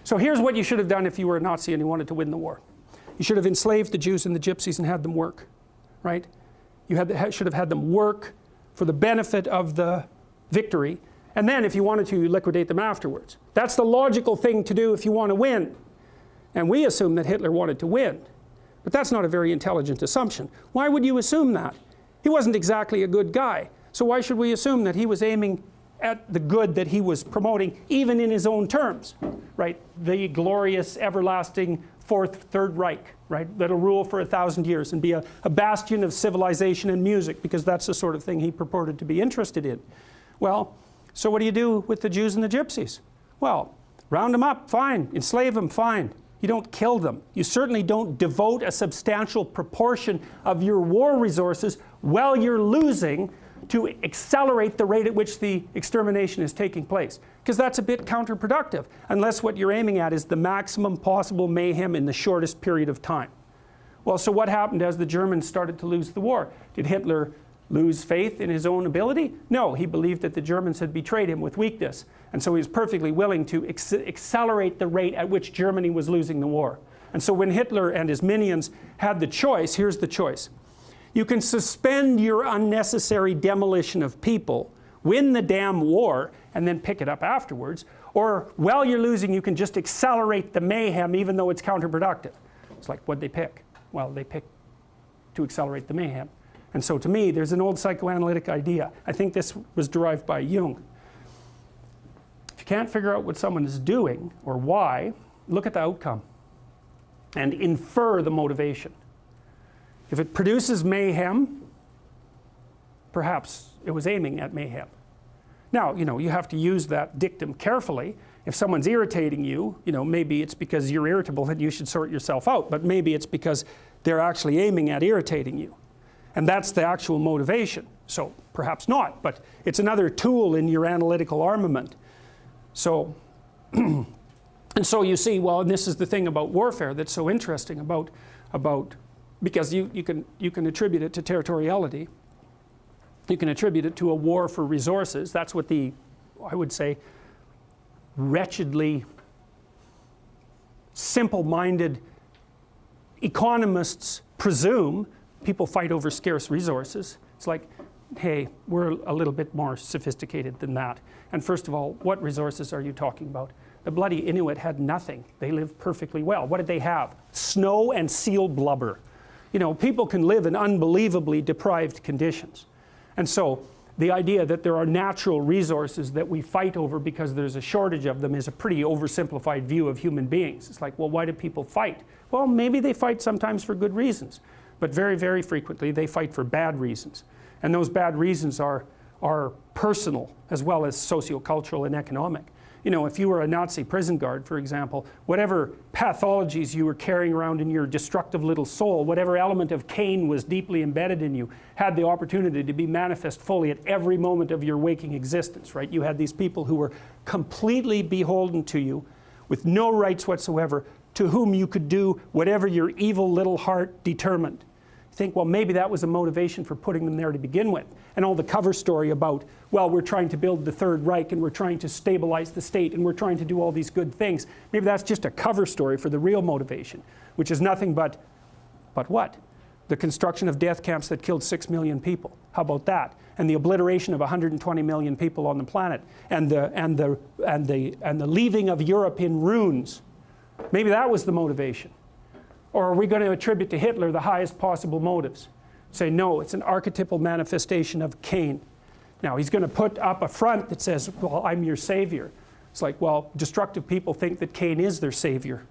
So here's what you should have done if you were a Nazi and you wanted to win the war. You should have enslaved the Jews and the Gypsies and had them work, right? You should have had them work for the benefit of the victory, and then if you wanted to, you liquidate them afterwards. That's the logical thing to do if you want to win. And we assume that Hitler wanted to win. But that's not a very intelligent assumption. Why would you assume that? He wasn't exactly a good guy. So why should we assume that he was aiming at the good that he was promoting, even in his own terms, right? The glorious, everlasting Third Reich, right? That'll rule for 1,000 years and be a bastion of civilization and music, because that's the sort of thing he purported to be interested in. Well, so what do you do with the Jews and the Gypsies? Well, round them up, fine. Enslave them, fine. You don't kill them. You certainly don't devote a substantial proportion of your war resources while you're losing to accelerate the rate at which the extermination is taking place. Because that's a bit counterproductive, unless what you're aiming at is the maximum possible mayhem in the shortest period of time. Well, so what happened as the Germans started to lose the war? Did Hitler lose faith in his own ability? No, he believed that the Germans had betrayed him with weakness. And so he was perfectly willing to accelerate the rate at which Germany was losing the war. And so when Hitler and his minions had the choice, here's the choice. You can suspend your unnecessary demolition of people, win the damn war, and then pick it up afterwards. Or while you're losing, you can just accelerate the mayhem even though it's counterproductive. It's like, what'd they pick? Well, they picked to accelerate the mayhem. And so to me, there's an old psychoanalytic idea. I think this was derived by Jung. If you can't figure out what someone is doing or why, look at the outcome and infer the motivation. If it produces mayhem, perhaps it was aiming at mayhem. Now, you have to use that dictum carefully. If someone's irritating you, maybe it's because you're irritable and you should sort yourself out, but maybe it's because they're actually aiming at irritating you. And that's the actual motivation. So perhaps not, but it's another tool in your analytical armament. So, and so you see, well, and this is the thing about warfare that's so interesting about because you can attribute it to territoriality. You can attribute it to a war for resources. That's what I would say, wretchedly simple-minded economists presume. People fight over scarce resources. It's like, hey, we're a little bit more sophisticated than that. And first of all, what resources are you talking about? The bloody Inuit had nothing. They lived perfectly well. What did they have? Snow and seal blubber. People can live in unbelievably deprived conditions. And so the idea that there are natural resources that we fight over because there's a shortage of them is a pretty oversimplified view of human beings. It's like, well, why do people fight? Well, maybe they fight sometimes for good reasons. But very, very frequently, they fight for bad reasons. And those bad reasons are personal as well as sociocultural and economic. If you were a Nazi prison guard, for example, whatever pathologies you were carrying around in your destructive little soul, whatever element of Cain was deeply embedded in you, had the opportunity to be manifest fully at every moment of your waking existence, right? You had these people who were completely beholden to you, with no rights whatsoever, to whom you could do whatever your evil little heart determined. Think, well, maybe that was a motivation for putting them there to begin with. And all the cover story about, well, we're trying to build the Third Reich and we're trying to stabilize the state and we're trying to do all these good things. Maybe that's just a cover story for the real motivation, which is nothing but what? The construction of death camps that killed 6 million people. How about that? And the obliteration of 120 million people on the planet, and the leaving of Europe in ruins. Maybe that was the motivation. Or are we going to attribute to Hitler the highest possible motives? Say, no, it's an archetypal manifestation of Cain. Now, he's going to put up a front that says, well, I'm your savior. It's like, well, destructive people think that Cain is their savior.